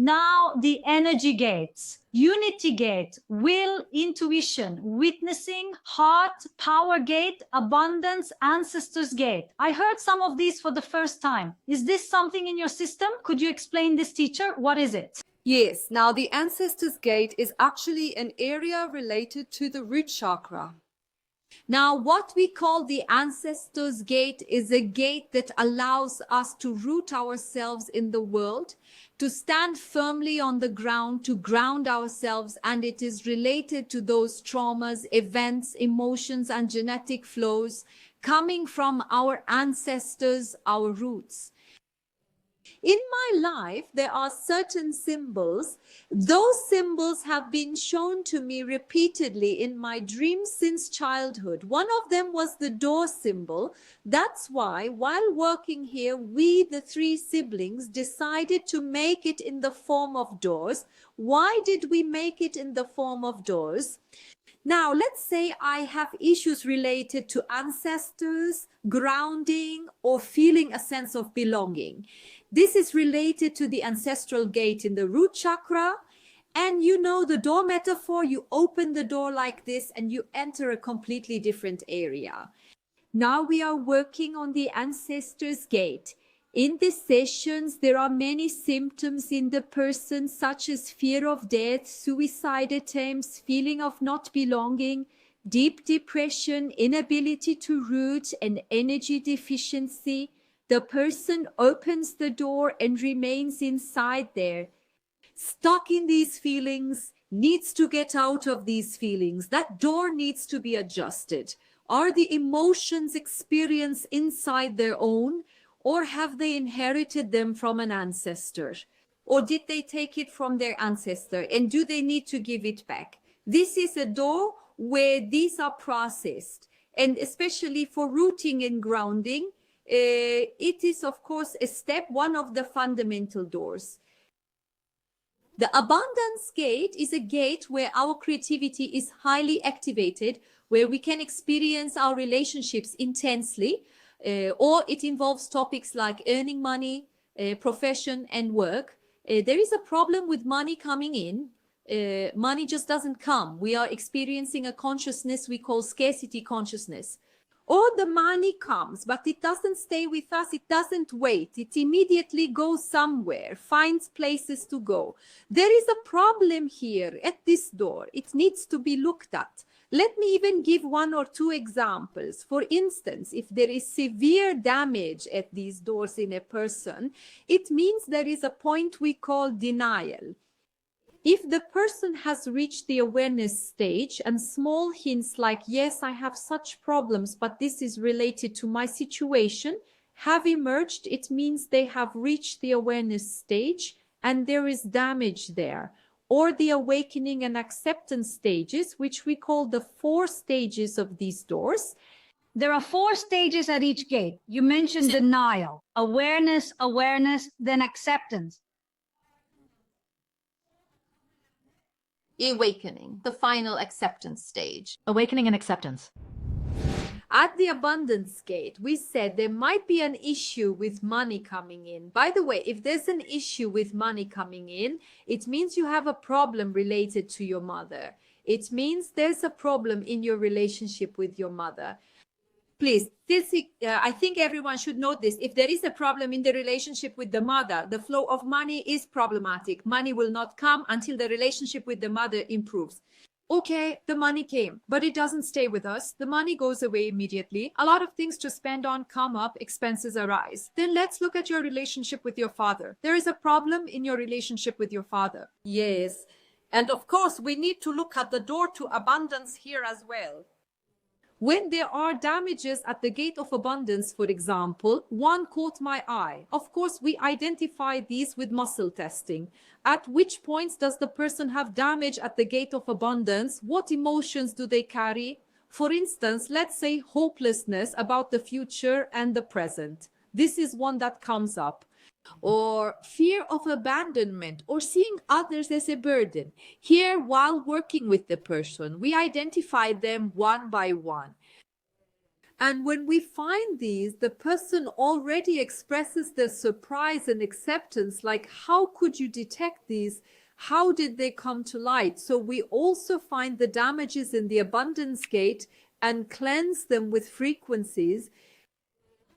Now the energy gates, unity gate, will, intuition, witnessing, heart, power gate, abundance, ancestors gate. I heard some of these for the first time. Is this something in your system? Could you explain this, teacher? What is it? Yes, now the ancestors gate is actually an area related to the root chakra. Now, what we call the ancestors gate is a gate that allows us to root ourselves in the world, to stand firmly on the ground, to ground ourselves, and it is related to those traumas, events, emotions, and genetic flows coming from our ancestors, our roots. In my life, there are certain symbols. Those symbols have been shown to me repeatedly in my dreams since childhood. One of them was the door symbol. That's why, while working here, we, the three siblings, decided to make it in the form of doors. Why did we make it in the form of doors? Now, let's say I have issues related to ancestors, grounding, or feeling a sense of belonging. This is related to the ancestral gate in the root chakra. And you know the door metaphor, you open the door like this and you enter a completely different area. Now we are working on the ancestors gate. In these sessions, there are many symptoms in the person, such as fear of death, suicide attempts, feeling of not belonging, deep depression, inability to root, and energy deficiency. The person opens the door and remains inside there, stuck in these feelings, needs to get out of these feelings. That door needs to be adjusted. Are the emotions experienced inside their own, or have they inherited them from an ancestor? Or did they take it from their ancestor, and do they need to give it back? This is a door where these are processed, and especially for rooting and grounding, it is, of course, a step, one of the fundamental doors. The abundance gate is a gate where our creativity is highly activated, where we can experience our relationships intensely, or it involves topics like earning money, profession, and work. There is a problem with money coming in. Money just doesn't come. We are experiencing a consciousness we call scarcity consciousness. Or the money comes, but it doesn't stay with us, it doesn't wait, it immediately goes somewhere, finds places to go. There is a problem here at this door, it needs to be looked at. Let me even give one or two examples. For instance, if there is severe damage at these doors in a person, it means there is a point we call denial. If the person has reached the awareness stage and small hints like, yes, I have such problems, but this is related to my situation, have emerged, it means they have reached the awareness stage and there is damage there. Or the awakening and acceptance stages, which we call the 4 stages of these doors. There are 4 stages at each gate. You mentioned denial, awareness, then acceptance. Awakening, the final acceptance stage. Awakening and acceptance. At the abundance gate, we said there might be an issue with money coming in. By the way, if there's an issue with money coming in, it means you have a problem related to your mother. It means there's a problem in your relationship with your mother. Please, I think everyone should note this. If there is a problem in the relationship with the mother, the flow of money is problematic. Money will not come until the relationship with the mother improves. Okay, the money came, but it doesn't stay with us. The money goes away immediately. A lot of things to spend on come up, expenses arise. Then let's look at your relationship with your father. There is a problem in your relationship with your father. Yes, and of course we need to look at the door to abundance here as well. When there are damages at the gate of abundance, for example, one caught my eye. Of course, we identify these with muscle testing. At which points does the person have damage at the gate of abundance? What emotions do they carry? For instance, let's say hopelessness about the future and the present. This is one that comes up. Or fear of abandonment or seeing others as a burden. Here, while working with the person, we identify them one by one. And when we find these, the person already expresses their surprise and acceptance, like, how could you detect these? How did they come to light? So we also find the damages in the abundance gate and cleanse them with frequencies.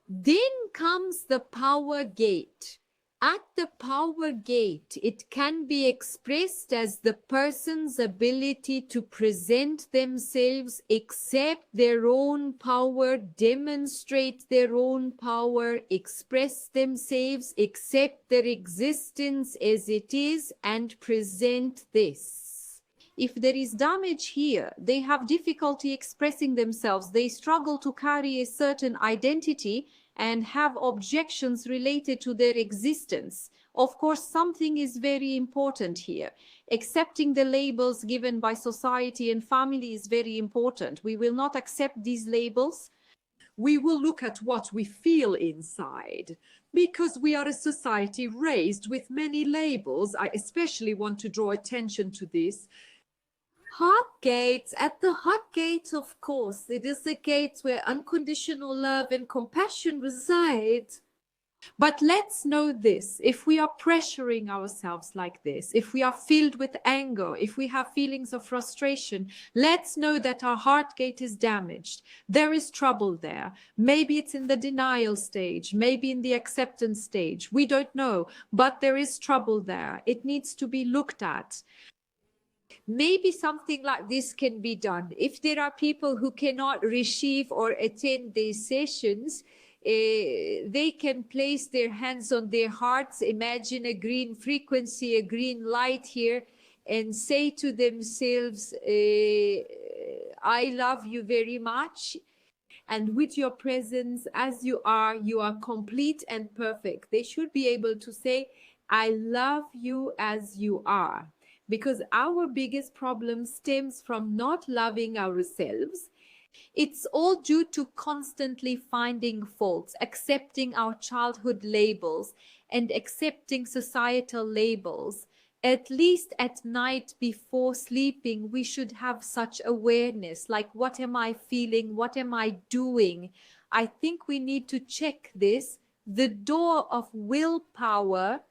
Then comes the power gate. At the power gate, it can be expressed as the person's ability to present themselves, accept their own power, demonstrate their own power, express themselves, accept their existence as it is, and present this. If there is damage here, they have difficulty expressing themselves, they struggle to carry a certain identity and have objections related to their existence. Of course, something is very important here. Accepting the labels given by society and family is very important. We will not accept these labels. We will look at what we feel inside. Because we are a society raised with many labels, I especially want to draw attention to this. Heart gates, at the heart gate, of course, it is the gate where unconditional love and compassion reside. But let's know this, if we are pressuring ourselves like this, if we are filled with anger, if we have feelings of frustration, let's know that our heart gate is damaged. There is trouble there. Maybe it's in the denial stage, maybe in the acceptance stage. We don't know, but there is trouble there. It needs to be looked at. Maybe something like this can be done. If there are people who cannot receive or attend these sessions, they can place their hands on their hearts, imagine a green frequency, a green light here, and say to themselves, I love you very much. And with your presence as you are complete and perfect. They should be able to say, I love you as you are. Because our biggest problem stems from not loving ourselves. It's all due to constantly finding faults, accepting our childhood labels and accepting societal labels. At least at night before sleeping, we should have such awareness, like, what am I feeling? What am I doing? I think we need to check this. The door of willpower,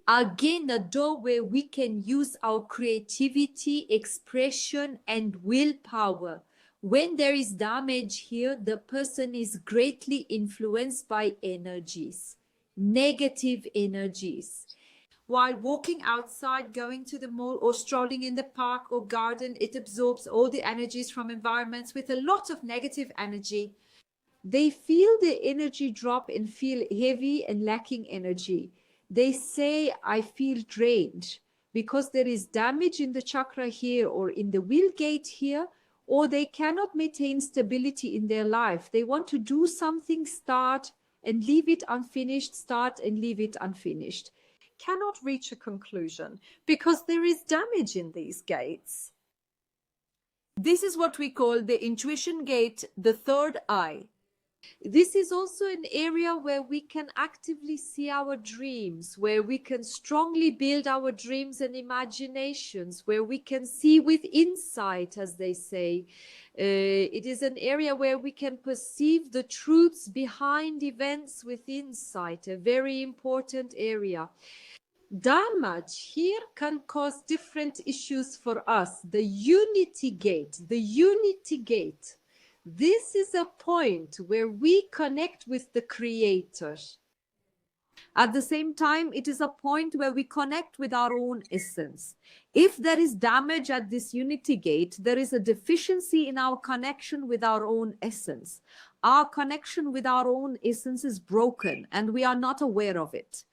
again, a door where we can use our creativity, expression, and willpower. When there is damage here, the person is greatly influenced by energies, negative energies. While walking outside, going to the mall, or strolling in the park or garden, it absorbs all the energies from environments with a lot of negative energy. They feel the energy drop and feel heavy and lacking energy. They say, I feel drained, because there is damage in the chakra here or in the will gate here, or they cannot maintain stability in their life. They want to do something, start and leave it unfinished, start and leave it unfinished. Cannot reach a conclusion because there is damage in these gates. This is what we call the intuition gate, the third eye. This is also an area where we can actively see our dreams, where we can strongly build our dreams and imaginations, where we can see with insight, as they say. It is an area where we can perceive the truths behind events with insight, a very important area. Damage here can cause different issues for us. The unity gate, this is a point where we connect with the Creator. At the same time, it is a point where we connect with our own essence. If there is damage at this unity gate, there is a deficiency in our connection with our own essence. Our connection with our own essence is broken and we are not aware of it.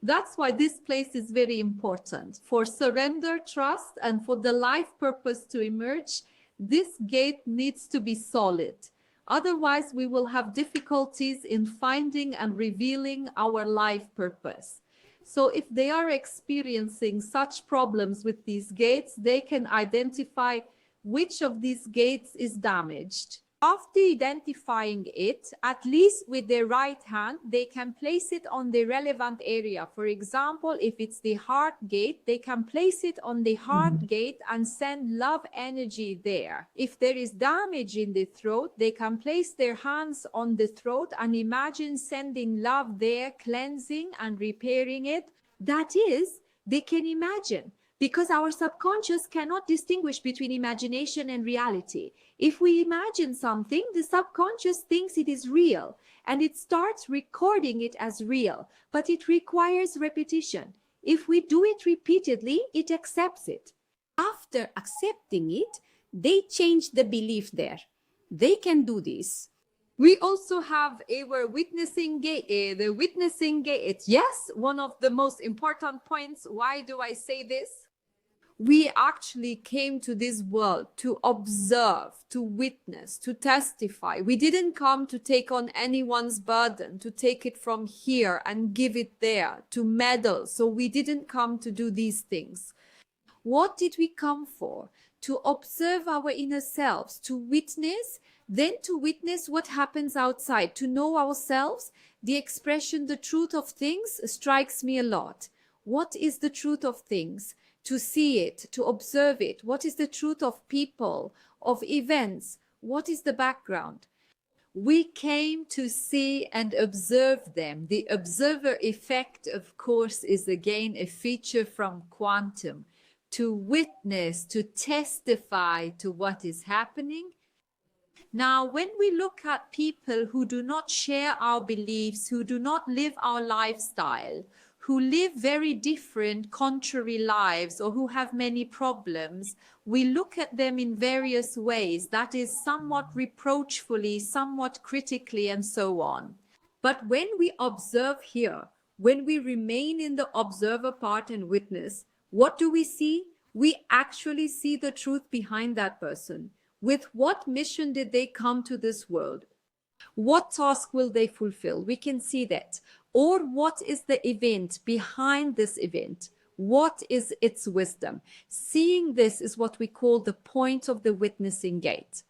That's why this place is very important. For surrender, trust, and for the life purpose to emerge, this gate needs to be solid. Otherwise, we will have difficulties in finding and revealing our life purpose. So if they are experiencing such problems with these gates, they can identify which of these gates is damaged. After identifying it, at least with their right hand, they can place it on the relevant area. For example, if it's the heart gate, they can place it on the heart gate and send love energy there. If there is damage in the throat, they can place their hands on the throat and imagine sending love there, cleansing and repairing it. That is, they can imagine. Because our subconscious cannot distinguish between imagination and reality. If we imagine something, the subconscious thinks it is real and it starts recording it as real, but it requires repetition. If we do it repeatedly, it accepts it. After accepting it, they change the belief there. They can do this. We also have our witnessing gate, the witnessing gate. Yes, one of the most important points. Why do I say this? We actually came to this world to observe, to witness, to testify. We didn't come to take on anyone's burden, to take it from here and give it there, to meddle. So we didn't come to do these things. What did we come for? To observe our inner selves, to witness, then to witness what happens outside, to know ourselves. The expression, the truth of things, strikes me a lot. What is the truth of things? To see it, to observe it. What is the truth of people, of events? What is the background? We came to see and observe them. The observer effect, of course, is again a feature from quantum. To witness, to testify to what is happening. Now, when we look at people who do not share our beliefs, who do not live our lifestyle, who live very different, contrary lives, or who have many problems, we look at them in various ways. That is somewhat reproachfully, somewhat critically, and so on. But when we observe here, when we remain in the observer part and witness, what do we see? We actually see the truth behind that person. With what mission did they come to this world? What task will they fulfill? We can see that. Or what is the event behind this event? What is its wisdom? Seeing this is what we call the point of the witnessing gate.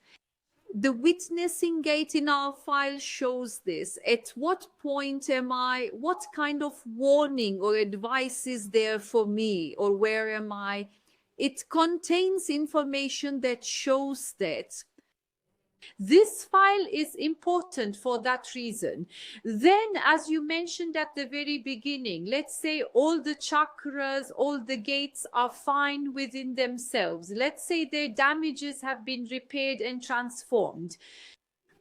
The witnessing gate in our file shows this. At what point am I? What kind of warning or advice is there for me? Or where am I? It contains information that shows that. This file is important for that reason. Then, as you mentioned at the very beginning, let's say all the chakras, all the gates are fine within themselves. Let's say their damages have been repaired and transformed.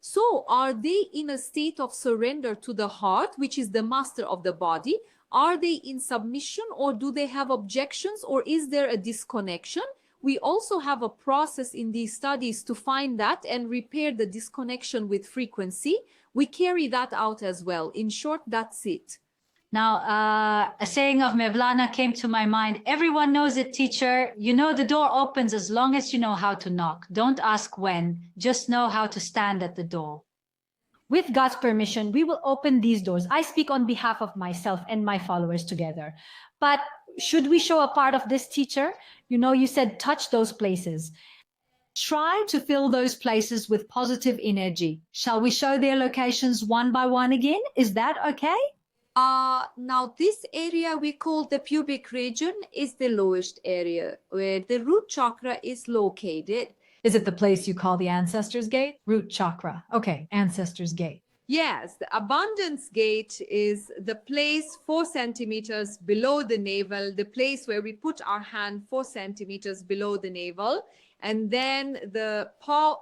So, are they in a state of surrender to the heart, which is the master of the body? Are they in submission, or do they have objections, or is there a disconnection? We also have a process in these studies to find that and repair the disconnection with frequency. We carry that out as well. In short, that's it. Now, a saying of Mevlana came to my mind. Everyone knows it, teacher. You know the door opens as long as you know how to knock. Don't ask when, just know how to stand at the door. With God's permission, we will open these doors. I speak on behalf of myself and my followers together. But should we show a part of this, teacher? You know, you said touch those places. Try to fill those places with positive energy. Shall we show their locations one by one again? Is that okay? Now this area we call the pubic region is the lowest area where the root chakra is located. Is it the place you call the Ancestors Gate? Root chakra. Okay, Ancestors Gate. Yes, the abundance gate is the place 4 centimeters below the navel, the place where we put our hand 4 centimeters below the navel. And then the paw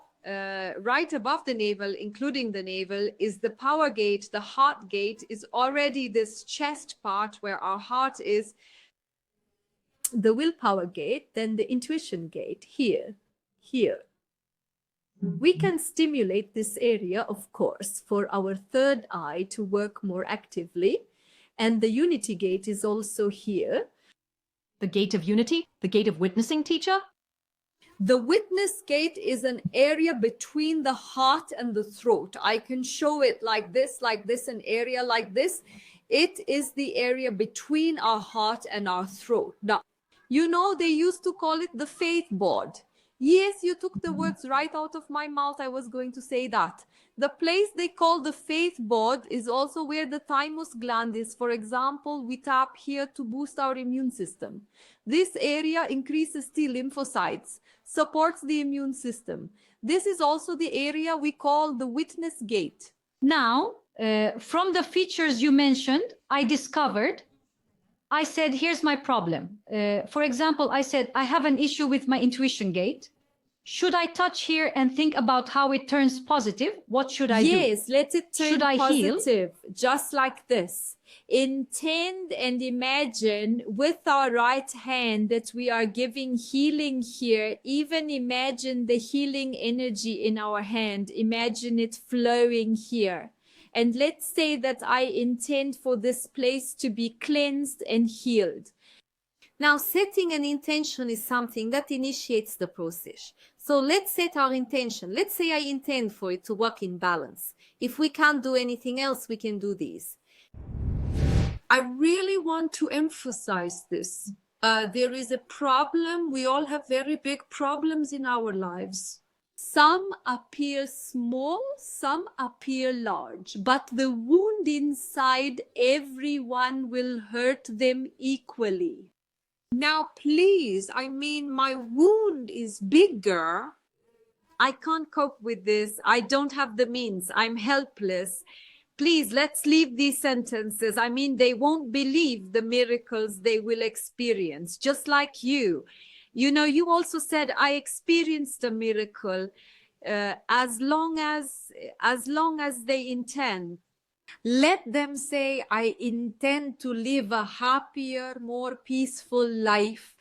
right above the navel, including the navel, is the power gate. The heart gate is already this chest part where our heart is. The willpower gate, then the intuition gate here. We can stimulate this area, of course, for our third eye to work more actively. And the unity gate is also here. The gate of unity? The gate of witnessing, teacher? The witness gate is an area between the heart and the throat. I can show it like this, an area like this. It is the area between our heart and our throat. Now, you know, they used to call it the faith board. Yes, you took the words right out of my mouth. I was going to say that. The place they call the faith board is also where the thymus gland is. For example, we tap here to boost our immune system. This area increases T lymphocytes, supports the immune system. This is also the area we call the witness gate. Now, from the features you mentioned, I said, here's my problem. For example, I said, I have an issue with my intuition gate. Should I touch here and think about how it turns positive? What should I do? Yes, let it turn Should I heal? positive, just like this. Intend and imagine with our right hand that we are giving healing here. Even imagine the healing energy in our hand. Imagine it flowing here. And let's say that I intend for this place to be cleansed and healed. Now, setting an intention is something that initiates the process. So let's set our intention. Let's say I intend for it to work in balance. If we can't do anything else, we can do these. I really want to emphasize this. There is a problem. We all have very big problems in our lives. Some appear small, some appear large, but the wound inside, everyone will hurt them equally. Now, please, I mean, my wound is bigger. I can't cope with this. I don't have the means. I'm helpless. Please, let's leave these sentences. I mean, they won't believe the miracles they will experience, just like you. You know, you also said, I experienced a miracle as long as they intend. Let them say, I intend to live a happier, more peaceful life.